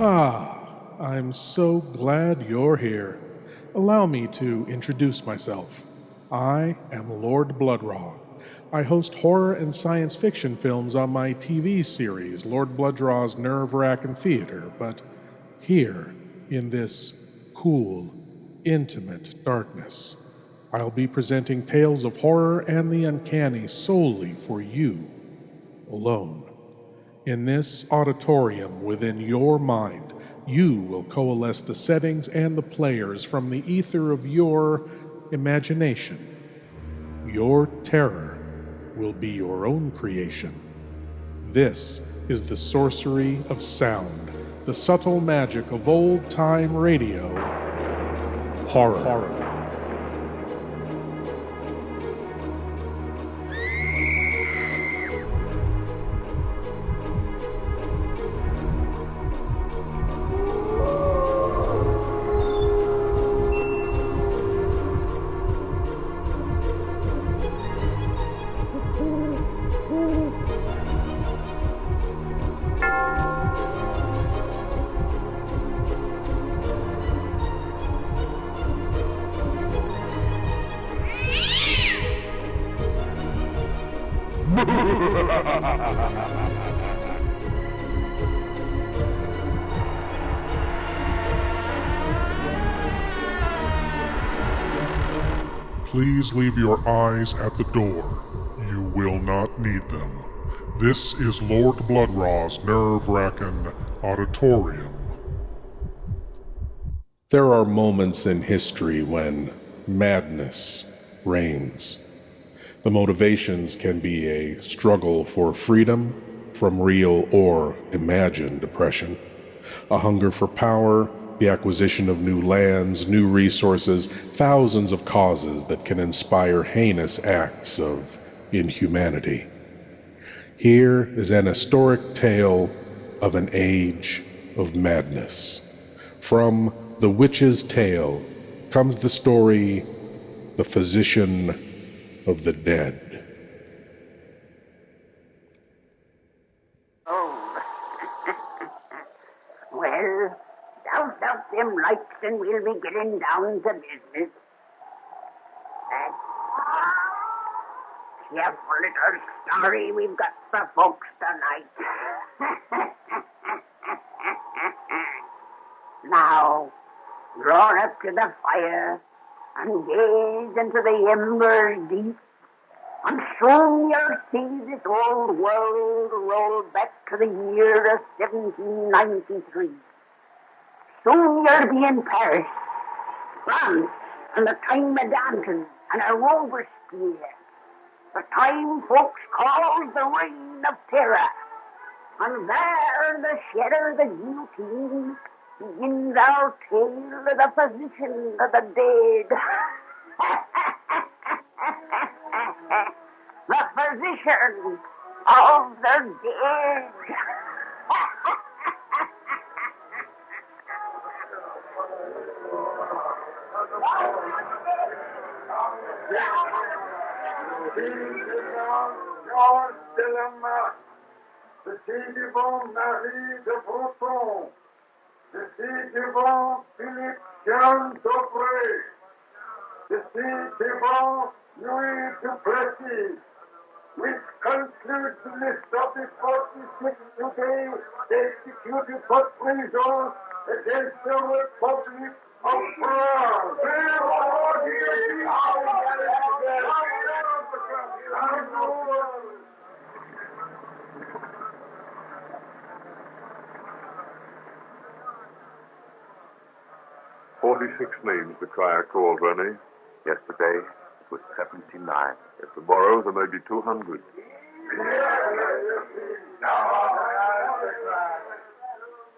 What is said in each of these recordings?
I'm so glad you're here. Allow me to introduce myself. I am Lord Blood-Rah. I host horror and science fiction films on my TV series, Lord Blood-Rah's Wrackin Theater, but here, in this cool, intimate darkness, I'll be presenting tales of horror and the uncanny solely for you, alone. In this auditorium within your mind, you will coalesce the settings and the players from the ether of your imagination. Your terror will be your own creation. This is the sorcery of sound, the subtle magic of old-time radio, horror. Please leave your eyes at the door. You will not need them. This is Lord Blood-Rah's nerve-wracking Auditorium. There are moments in history when madness reigns. The motivations can be a struggle for freedom from real or imagined oppression, a hunger for power, the acquisition of new lands, new resources, thousands of causes that can inspire heinous acts of inhumanity. Here is an historic tale of an age of madness. From The Witch's Tale comes the story, The Physician of the Dead. Well, douse out them lights and we'll be getting down to business. Careful little story we've got for folks tonight. Now, draw up to the fire and gaze into the embers deep, and soon you'll see this old world roll back to the year of 1793. Soon you'll be in Paris, France, and the time of Danton and a Robespierre. The time folks call the Reign of Terror. And there, the shedder, the guillotine, begins our tale of the physician of the dead. The physician of the dead. Je suis devant Marie de Breton. Je suis devant Philippe Jean Dobré. Je suis devant Louis Duplessis, which concludes the list of the 46 today executed for treason against the Republic of France. 46 names the crier called, René. Yesterday, it was 79. If tomorrow, there may be 200.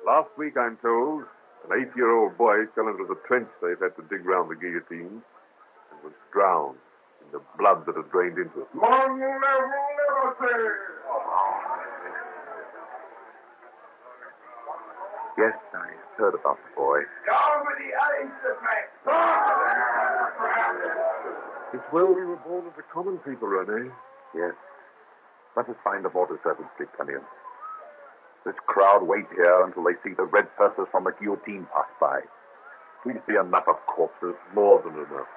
Last week, I'm told, an 8-year-old boy fell into the trench they've had to dig round the guillotine and was drowned in the blood that had drained into it. Yes, I heard about the boy. Down with the eyes, It's well we were born of the common people, René. Yes. Let us find the water servants, please come in. This crowd wait here until they see the red hearses from the guillotine pass by. We see enough of corpses. More than enough.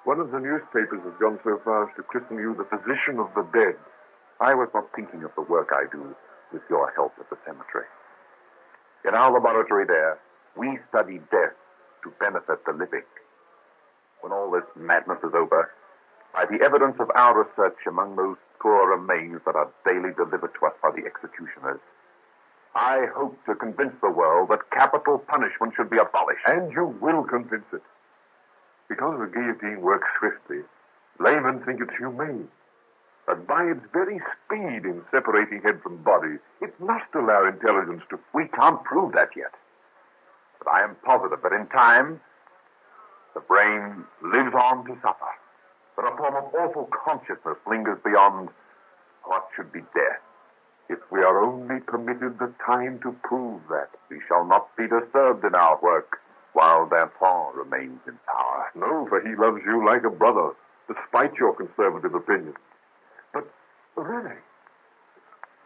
One of the newspapers has gone so far as to christen you the physician of the dead. I was not thinking of the work I do with your help at the cemetery. In our laboratory there, we study death to benefit the living. When all this madness is over, by the evidence of our research among those poor remains that are daily delivered to us by the executioners, I hope to convince the world that capital punishment should be abolished. And you will convince it. Because the guillotine works swiftly, laymen think it's humane. But by its very speed in separating head from body, it must allow intelligence to... We can't prove that yet. But I am positive that in time, the brain lives on to suffer. That a form of awful consciousness lingers beyond what should be death. If we are only permitted the time to prove that. We shall not be disturbed in our work while Bertrand remains in power. No, for he loves you like a brother, despite your conservative opinions. But, René,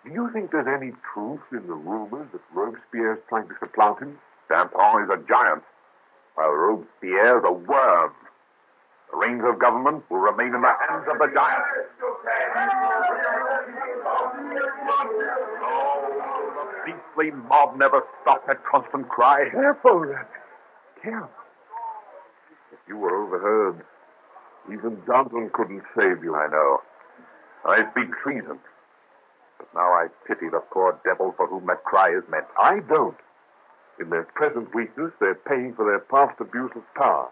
do you think there's any truth in the rumors that Robespierre's trying to supplant him? Bertrand is a giant, while Robespierre's a worm. The reins of government will remain in the hands of the giant. Oh, the beastly mob never stopped that constant cry. Careful, René. Careful. If you were overheard, even Danton couldn't save you. I know. I speak treason. But now I pity the poor devils for whom that cry is meant. I don't. In their present weakness, they're paying for their past abuse of power.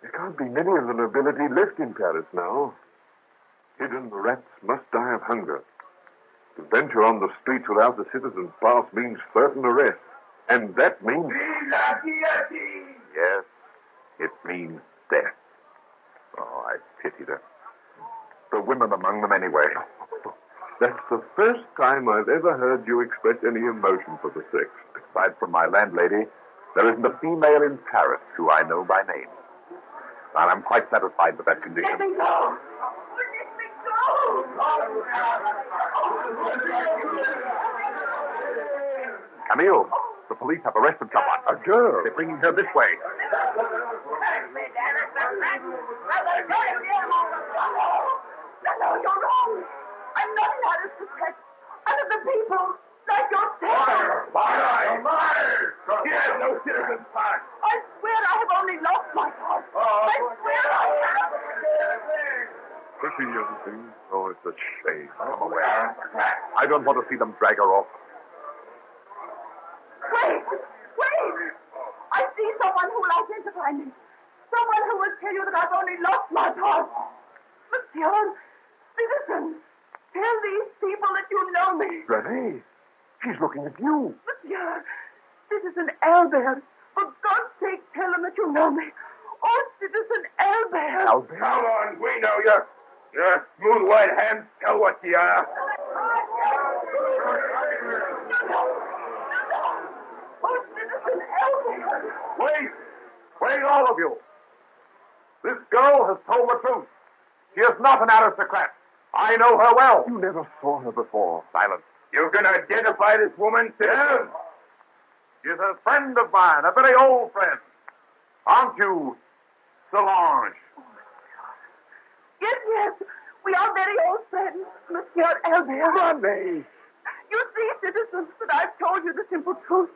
There can't be many of the nobility left in Paris now. Hidden rats must die of hunger. To venture on the streets without the citizens' pass means certain arrest. And that means... Yes, it means death. Oh, I pity them. The women among them anyway. That's the first time I've ever heard you express any emotion for the sex. Aside from my landlady, there isn't a female in Paris who I know by name. And I'm quite satisfied with that condition. Let me go! Let me go! Camille, the police have arrested someone. A girl. They're bringing her this way. No, you're wrong. I'm not an aristocrat. Under the people, like yourself. Liar! He has no citizen's pass. I swear I have only lost my heart. I swear I have. Pretty young thing. Oh, it's a shame. Come away. I don't want to see them drag her off. Wait! I see someone who will identify me. Someone who will tell you that I've only lost my heart. Monsieur, citizen, tell these people that you know me. René, she's looking at you. Monsieur, Citizen Albert, for God's sake, tell them that you know me. Oh, Citizen Albert. Albert? Come on, we know you. Your smooth white hands tell what you are. Oh, Citizen Albert. Wait, all of you. This girl has told the truth. She is not an aristocrat. I know her well. You never saw her before. Silence. You can identify this woman, citizen? She's a friend of mine, a very old friend. Aren't you, Solange? Yes, we are very old friends, Monsieur Albert. René! You see, citizens, that I've told you the simple truth.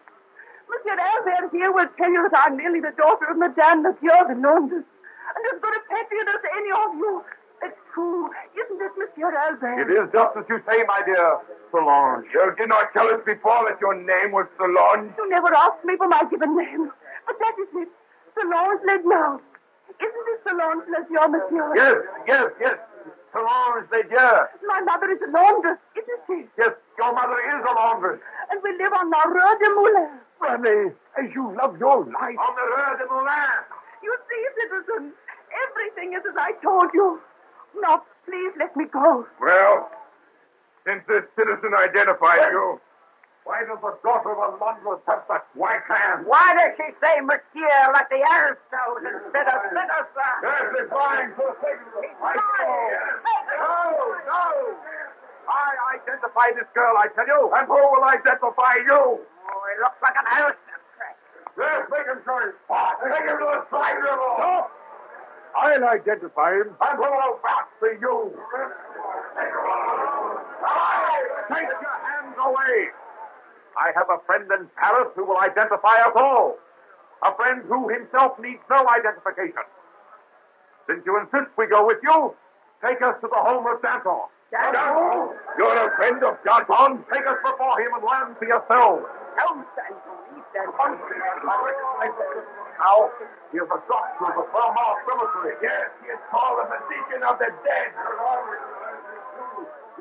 Monsieur Albert here will tell you that I'm merely the daughter of Madame the Cure de Londres, and as good a patriot as any of you. It's true, isn't it, Monsieur Albert? It is just as you say, my dear Solange. You did not tell us before that your name was Solange. You never asked me for my given name, but that is it. Solange Ledger. Isn't it Solange Ledger, Monsieur? Yes. Solange Ledger. My mother is a laundress, isn't she? Yes, your mother is a laundress. And we live on la Rue de Moulin. René, as you love your life. On the Rue de Moulin. You see, citizens, everything is as I told you. Now, please let me go. Well, since this citizen identified you, Why does the daughter of a laundress have such white hands? Why does she say monsieur like the aristos instead of citizen? yes, it's lying for a second. No. I identify this girl, I tell you. And who will identify you? Oh, he looks like an aristocrat. Yes, make him turn. Take him to the side river. No. I'll identify him. And who will vouch for you? Take your hands away. I have a friend in Paris who will identify us all. A friend who himself needs no identification. Since you insist we go with you, take us to the home of Danton. Danton? You're a friend of Danton. Take us before him and learn for yourselves. No, Danton. He's Danton. Now, he is a doctor of the Belmont Cemetery. Yes, he is called the physician of the dead.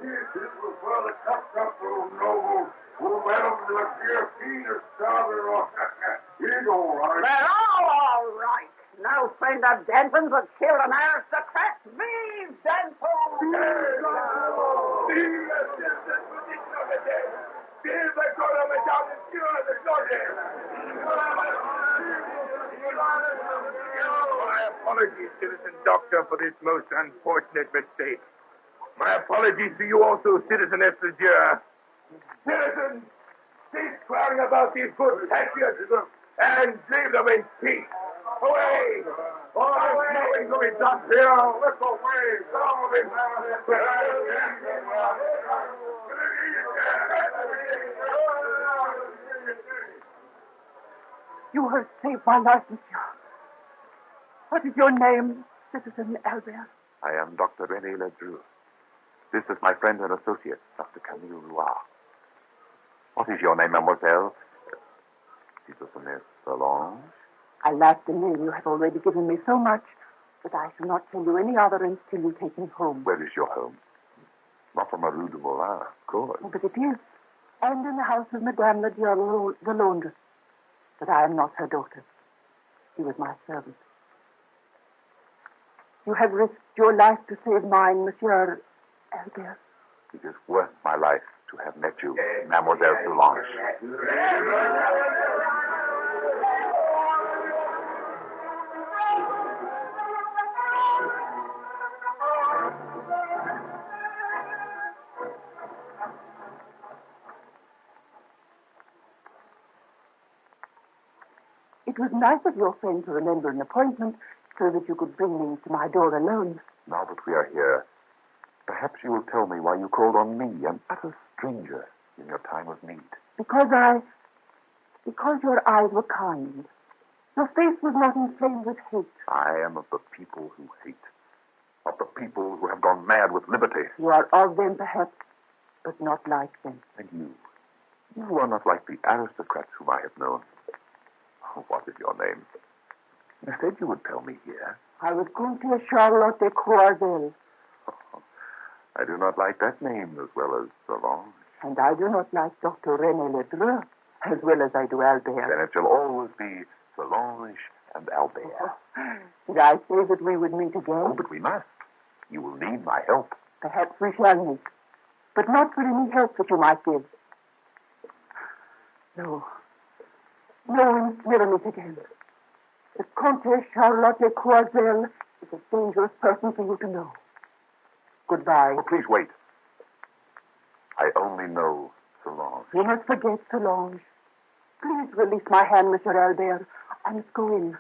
Yes, this was for the cup noble who let him to the guillotine or starving off. He's all right. They're all right. No friend of Danton's would kill an aristocrat. Vive Danton! Vive la physician of the dead. Vive the good of Madame Monsieur de Jordan. My apologies, citizen doctor, for this most unfortunate mistake. My apologies to you also, citizeness de Dieu. Citizens, cease crowding about these good patriots and leave them in peace. Away! All this nothing to be done here. Look away. You have saved my life, monsieur. What is your name, Citizen Albert? I am Dr. René Ledru. This is my friend and associate, Dr. Camille Roy. What is your name, mademoiselle? Citizeness Solange? I lack the name. You have already given me so much that I shall not tell you any other until you take me home. Where is your home? Not from the Rue de Moulin, of course. Oh, but it is. And in the house of Madame the laundress. But I am not her daughter. She was my servant. You have risked your life to save mine, Monsieur Albert. It is worth my life to have met you, Mademoiselle Solange. It was nice of your friend to remember an appointment so that you could bring me to my door alone. Now that we are here, perhaps you will tell me why you called on me, an utter stranger, in your time of need. Because your eyes were kind. Your face was not inflamed with hate. I am of the people who hate, of the people who have gone mad with liberty. You are of them, perhaps, but not like them. And you are not like the aristocrats whom I have known. Oh, what is your name? You said you would tell me here. I was Comtesse Charlotte de Croiselle. Oh, I do not like that name as well as Solange. And I do not like Dr. René Ledru as well as I do Albert. Then it shall always be Solange and Albert. Did I say that we would meet again? Oh, but we must. You will need my help. Perhaps we shall meet, but not for any help that you might give. No, we will never meet again. The Comtesse Charlotte de Croiselle is a dangerous person for you to know. Goodbye. Oh, please wait. I only know Solange. You must forget Solange. Please release my hand, Mr. Albert. I must go in.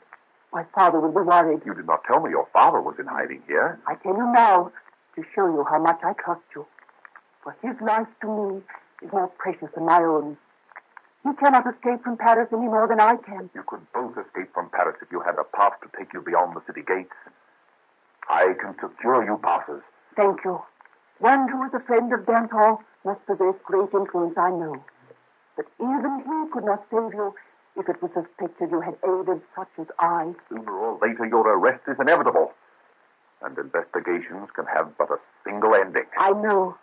My father will be worried. You did not tell me your father was in hiding here. I tell you now to show you how much I trust you. For his life to me is more precious than my own. He cannot escape from Paris any more than I can. You could both escape from Paris if you had a path to take you beyond the city gates. I can secure you passes. Thank you. One who is a friend of Danton must possess great influence, I know. But even he could not save you if it was suspected you had aided such as I. Sooner or later, your arrest is inevitable. And investigations can have but a single ending. I know.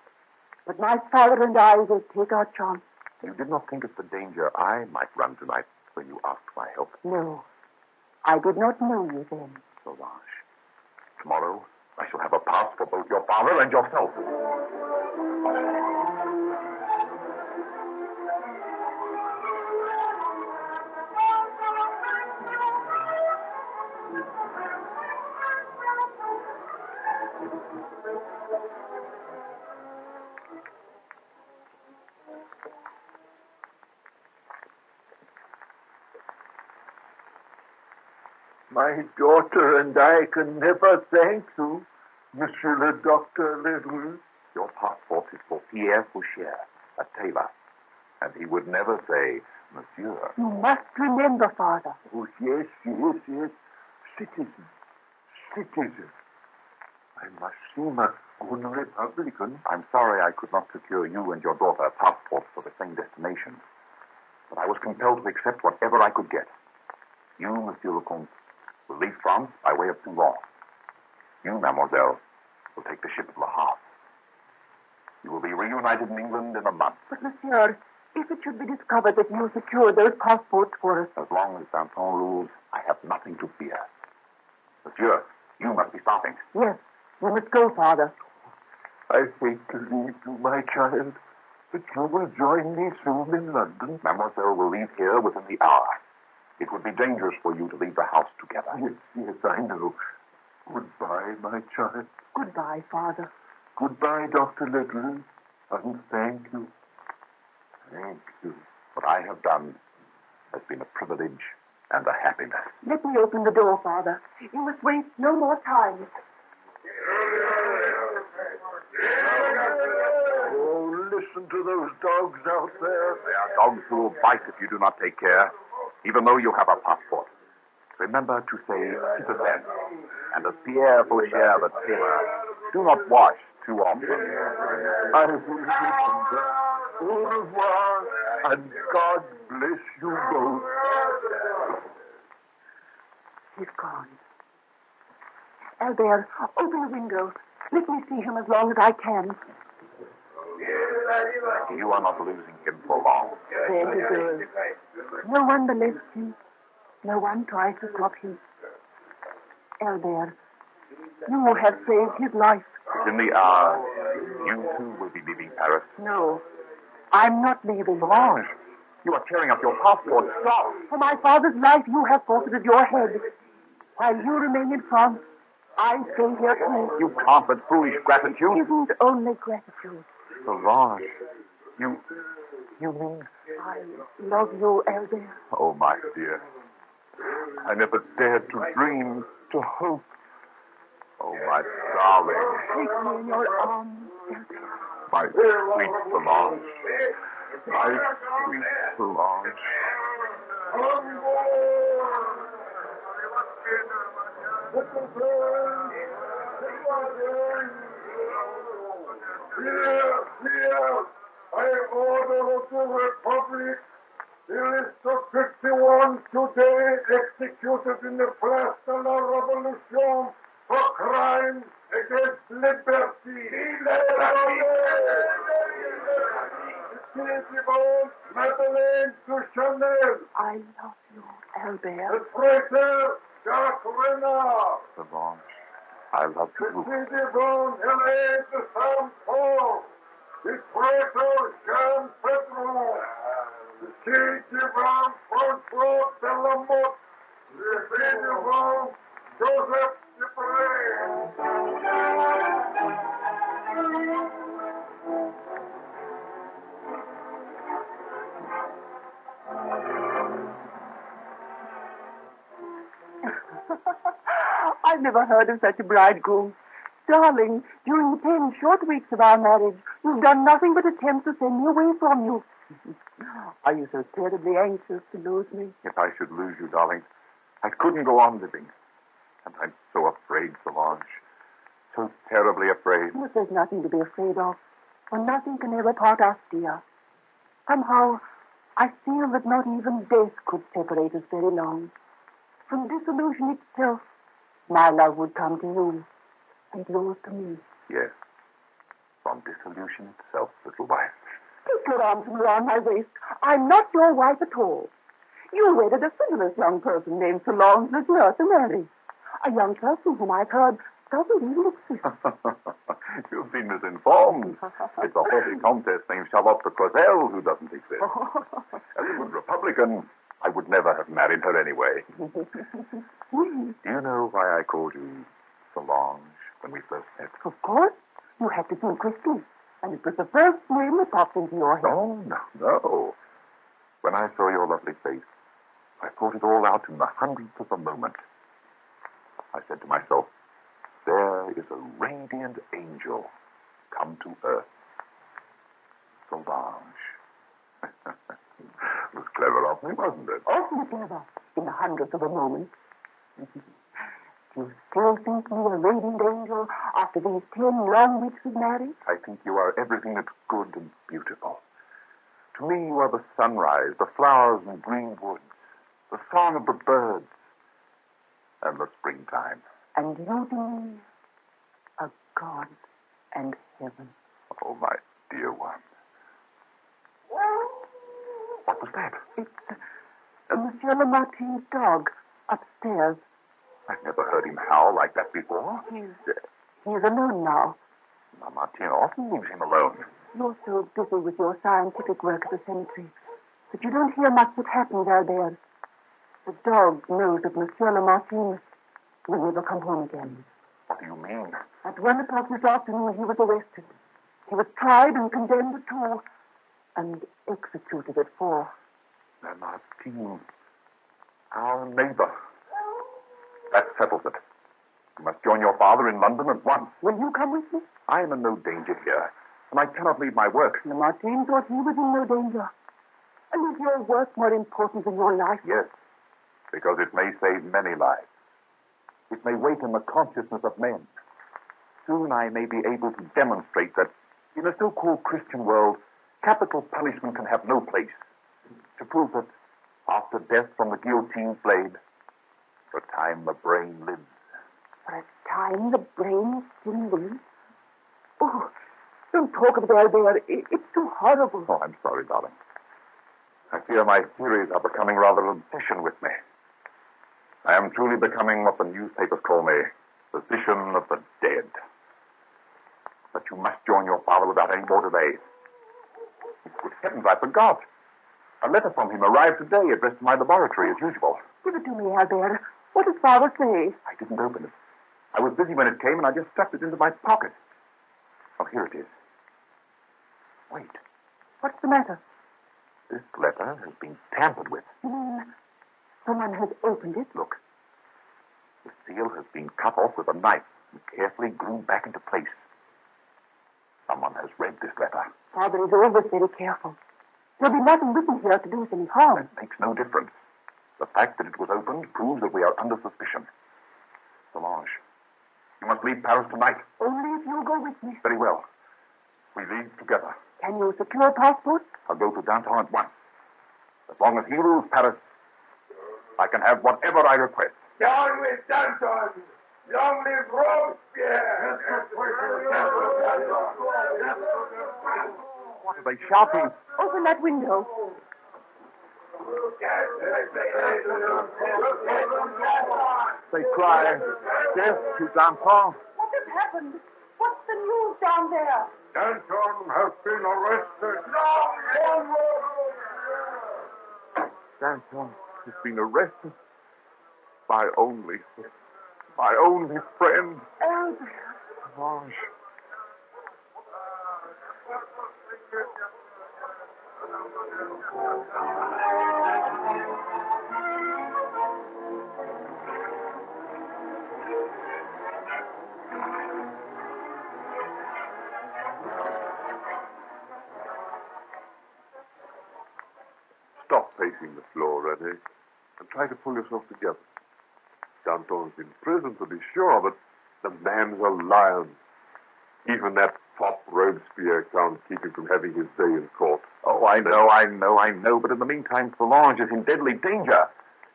But my father and I will take our chance. You did not think of the danger I might run tonight when you asked my help. No. I did not know you then. Solange, tomorrow I shall have a pass for both your father and yourself. My daughter and I can never thank you, Monsieur le Docteur Leroux. Your passport is for Pierre Foucher, a tailor. And he would never say, Monsieur. You must remember, Father. Oh, yes. Citizen. I must seem a good Republican. I'm sorry I could not secure you and your daughter passports for the same destination. But I was compelled to accept whatever I could get. You, Monsieur le Comte, will leave France by way of Toulon. You, Mademoiselle, will take the ship of Le Havre. You will be reunited in England in a month. But, Monsieur, if it should be discovered that you secured those passports for us... As long as Danton rules, I have nothing to fear. Monsieur, you must be starting. Yes, you must go, Father. I hate to leave you, my child, but you will join me soon in London. Mademoiselle will leave here within the hour. It would be dangerous for you to leave the house together. Yes, I know. Goodbye, my child. Goodbye, Father. Goodbye, Dr. Leroux, and thank you. Thank you. What I have done has been a privilege and a happiness. Let me open the door, Father. You must waste no more time. Oh, listen to those dogs out there. They are dogs who will bite if you do not take care, even though you have a passport. Remember to say citizen, and as Pierre Foucher, the tailor, do not wash too often. I will remember. Au revoir, and God bless you both. He's gone. Albert, open the window. Let me see him as long as I can. You are not losing him for long. There he goes. No one molests him. No one tries to stop him. Albert, you have saved his life. Within the hour, you too will be leaving Paris. No, I'm not leaving. Solange, you are tearing up your passport. Stop. For my father's life, you have forfeited your head. While you remain in France, I stay here too. You can't but foolish gratitude. It isn't only gratitude. Solange, you mean... I love you, Albert. Oh, my dear. I never dared to dream, to hope. Oh, my darling. Take me in your arms, Albert. My sweet Solange. My sweet Solange. Here, I order of the Republic the list of 51 today executed in the Place de la Revolution for crimes against liberty. Madeleine Duchanel. I love you, The Albert. traitor, Jacques Renard. Solange, I love The you. citizen Hélène de Saint-Paul. The traitor, Jean Pedro. The citizen François de la Motte. The citizen Joseph Dupré. I've never heard of such a bridegroom. Darling, during the 10 short weeks of our marriage, you've done nothing but attempt to send me away from you. Are you so terribly anxious to lose me? If I should lose you, darling, I couldn't go on living. And I'm so afraid, Solange. So terribly afraid. But there's nothing to be afraid of, for nothing can ever part us, dear. Somehow, I feel that not even death could separate us very long. From dissolution itself, my love would come to you, and yours to me. Yes. From dissolution itself, little wife. Take your arms around my waist. I'm not your wife at all. You wedded a frivolous young person named Solange Leroux to marry. A young person whom I've heard doesn't even exist. You've been misinformed. It's a haughty countess named Charlotte de Clausel who doesn't exist. As a good Republican, I would never have married her anyway. Do you know why I called you Solange when we first met? Of course. You had to do Christine, and it was the first name that popped into your head. Oh, no. When I saw your lovely face, I thought it all out in the hundredth of a moment. I said to myself, there is a radiant angel come to earth. Solange. It was clever of me, wasn't it? Awfully clever, in the hundredth of a moment. Do you still think me a radiant angel after these 10 long weeks of marriage? I think you are everything that's good and beautiful. To me, you are the sunrise, the flowers and green woods, the song of the birds, and the springtime. And you to me, a God and heaven. Oh, my dear one. What was that? It's Monsieur Lamartine's dog upstairs. I've never heard him howl like that before. He's alone now. Martin often leaves him alone. You're so busy with your scientific work at the cemetery that you don't hear much that happens out there. The dog knows that Monsieur Lamartine will never come home again. What do you mean? At 1 o'clock this afternoon, he was arrested. He was tried and condemned at 2, and executed at 4. Lamartine, our neighbor. That settles it. You must join your father in London at once. Will you come with me? I am in no danger here, and I cannot leave my work. Lamartine thought he was in no danger. And is your work more important than your life? Yes, because it may save many lives. It may waken the consciousness of men. Soon I may be able to demonstrate that in a so-called Christian world, capital punishment can have no place. To prove that after death from the guillotine's blade, for a time the brain lives. For a time the brain still lives? Oh, don't talk of it, Albert. It's too horrible. Oh, I'm sorry, darling. I fear my theories are becoming rather an obsession with me. I am truly becoming what the newspapers call me, physician of the dead. But you must join your father without any more delay. Good heavens, I forgot. A letter from him arrived today, addressed to my laboratory as usual. Give it to me, Albert. What does Father say? I didn't open it. I was busy when it came, and I just stuffed it into my pocket. Oh, here it is. Wait. What's the matter? This letter has been tampered with. You mean someone has opened it? Look. The seal has been cut off with a knife and carefully glued back into place. Someone has read this letter. Father is always very careful. There'll be nothing written here to do us any harm. It makes no difference. The fact that it was opened proves that we are under suspicion. Solange, you must leave Paris tonight. Only if you'll go with me. Very well. We leave together. Can you secure a passport? I'll go to Danton at once. As long as he rules Paris, I can have whatever I request. Down with Danton! Long live Robespierre! What are they shouting? Open that window. They cry, death to Danton. What has happened? What's the news down there? Danton has been arrested. Danton has been arrested. My only friend. Albert. Solange. Stop pacing the floor, René, and try to pull yourself together. Danton's in prison, to be sure, but the man's a lion. Even that fop Robespierre can't keep him from having his day in court. Oh, I know, but in the meantime, Solange is in deadly danger.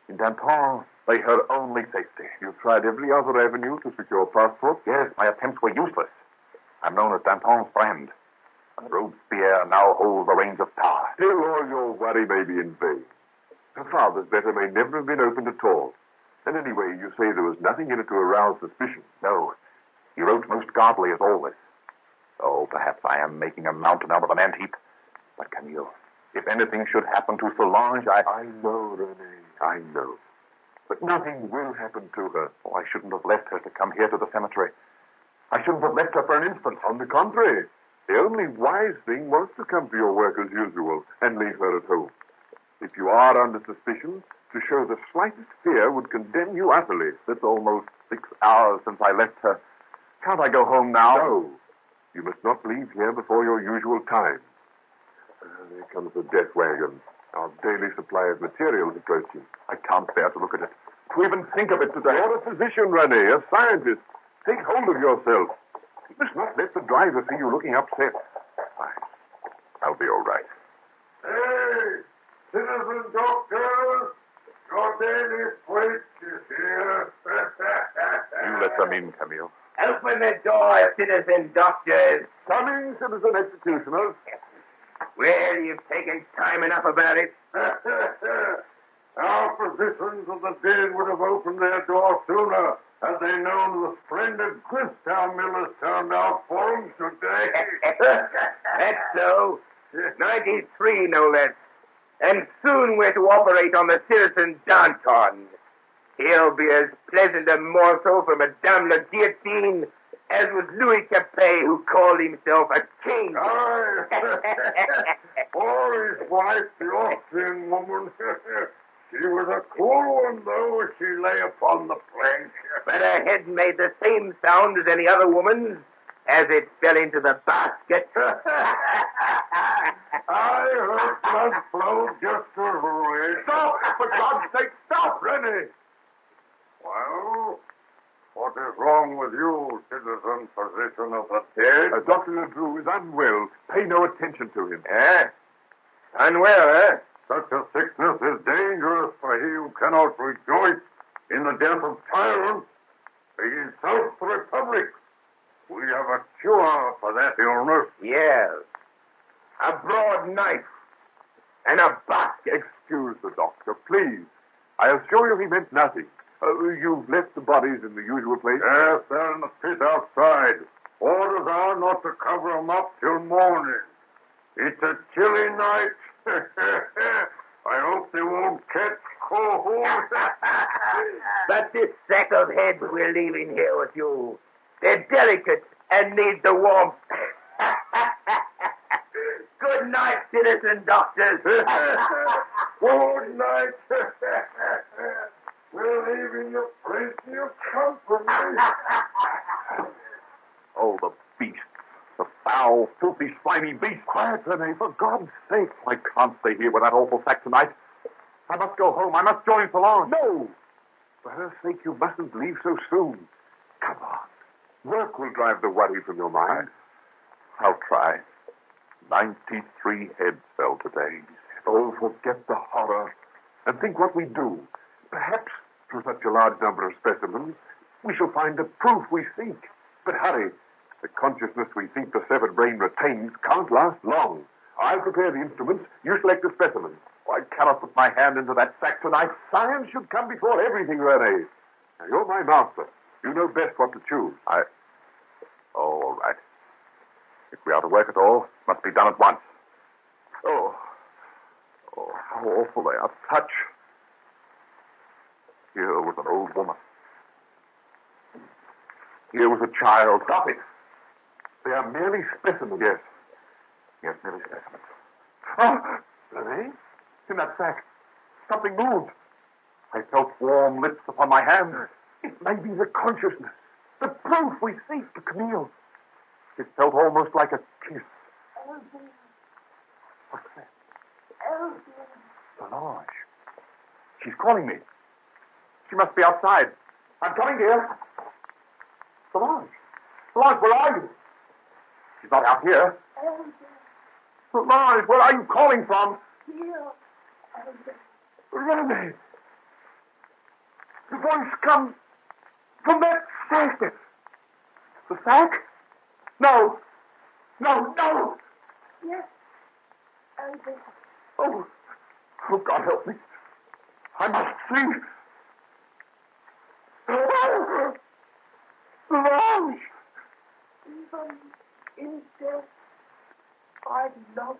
In Danton lay her only safety. You've tried every other avenue to secure a passport? Yes, my attempts were useless. I'm known as Danton's friend. And Robespierre now holds the reins of power. Still, all your worry may be in vain. Her father's letter may never have been opened at all. And anyway, you say there was nothing in it to arouse suspicion. No, he wrote most guardedly as always. Oh, perhaps I am making a mountain out of an antheap. But, Camille, if anything should happen to Solange, I know, René, I know. But nothing will happen to her. Oh, I shouldn't have left her to come here to the cemetery. I shouldn't have left her for an instant. On the contrary, the only wise thing was to come to your work as usual and leave her at home. If you are under suspicion, to show the slightest fear would condemn you utterly. It's almost 6 hours since I left her. Can't I go home now? No. You must not leave here before your usual time. There comes the death wagon. Our daily supply of materials approaching. I can't bear to look at it. To even think of it today. You're a physician, Rene, a scientist. Take hold of yourself. You must not let the driver see you looking upset. I'll be all right. Hey, citizen doctor, your daily plate is here. You let them in, Camille. Open the door, citizen doctors. Coming, citizen executioners. Well, you've taken time enough about it. Our physicians of the dead would have opened their door sooner had they known the splendid grist our millers turned out for them today. That's so. 93, no less. And soon we're to operate on the citizen Danton. He'll be as pleasant a morsel for Madame la Guillotine as was Louis Capet, who called himself a king. Aye. Or his wife, the Austrian woman. She was a cool one, though, as she lay upon the plank. But her head made the same sound as any other woman's as it fell into the basket. I heard blood flow just her way. Stop! For God's sake, stop, Rennie! Well, what is wrong with you, citizen physician of the dead? Dr. LeDroux is unwell. Pay no attention to him. Eh? Unwell, eh? Such a sickness is dangerous for he who cannot rejoice in the death of tyrants. He insults the Republic. We have a cure for that illness. Yes. A broad knife and a basket. Excuse the doctor, please. I assure you he meant nothing. You've left the bodies in the usual place? Yes, they're in the pit outside. Orders are not to cover them up till morning. It's a chilly night. I hope they won't catch cold. But this sack of heads we're leaving here with you, they're delicate and need the warmth. Good night, citizen doctors. Good night. We're leaving you plenty of company. Oh, the beast. The foul, filthy, slimy beast. Quiet, Rene, for God's sake. I can't stay here with that awful sack tonight. I must go home. I must join Solange. No! For her sake, you mustn't leave so soon. Come on. Work will drive the worry from your mind. I'll try. 93 heads fell today. Oh, forget the horror. And think what we do. Perhaps, through such a large number of specimens, we shall find the proof we seek. But hurry. The consciousness we think the severed brain retains can't last long. I'll prepare the instruments. You select the specimens. I cannot put my hand into that sack tonight. Science should come before everything, Rene. Now, you're my master. You know best what to choose. Oh, all right. If we are to work at all, it must be done at once. Oh, how awful they are to touch. Here was an old woman. Here was a child. Stop it. They are merely specimens. Yes, merely specimens. Oh, Rene? In that sack, something moved. I felt warm lips upon my hands. It may be the consciousness, the proof we seek to Camille. It felt almost like a kiss. What's that? Solange. She's calling me. She must be outside. I'm coming, dear. Solange. Solange, where are you? She's not out here. Solange, where are you calling from? Rene! The voice comes from that sack. The sack? No! No! Yes. Oh, God help me. I must see. Solange! Even in death, I love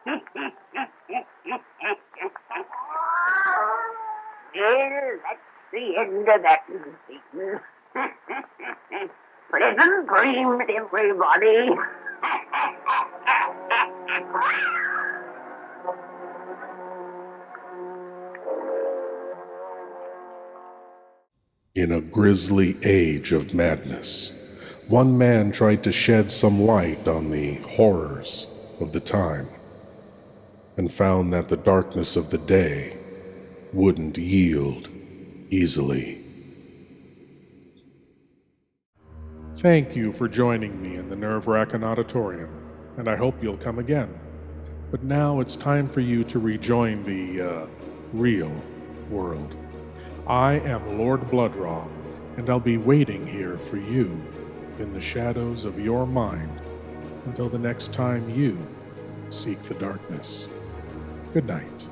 Well, that's the end of that scene. Pleasant dreams, everybody. In a grisly age of madness, one man tried to shed some light on the horrors of the time, and found that the darkness of the day wouldn't yield easily. Thank you for joining me in the Wrackin Auditorium, and I hope you'll come again. But now it's time for you to rejoin the, real world. I am Lord Blood-Rah, and I'll be waiting here for you in the shadows of your mind until the next time you seek the darkness. Good night.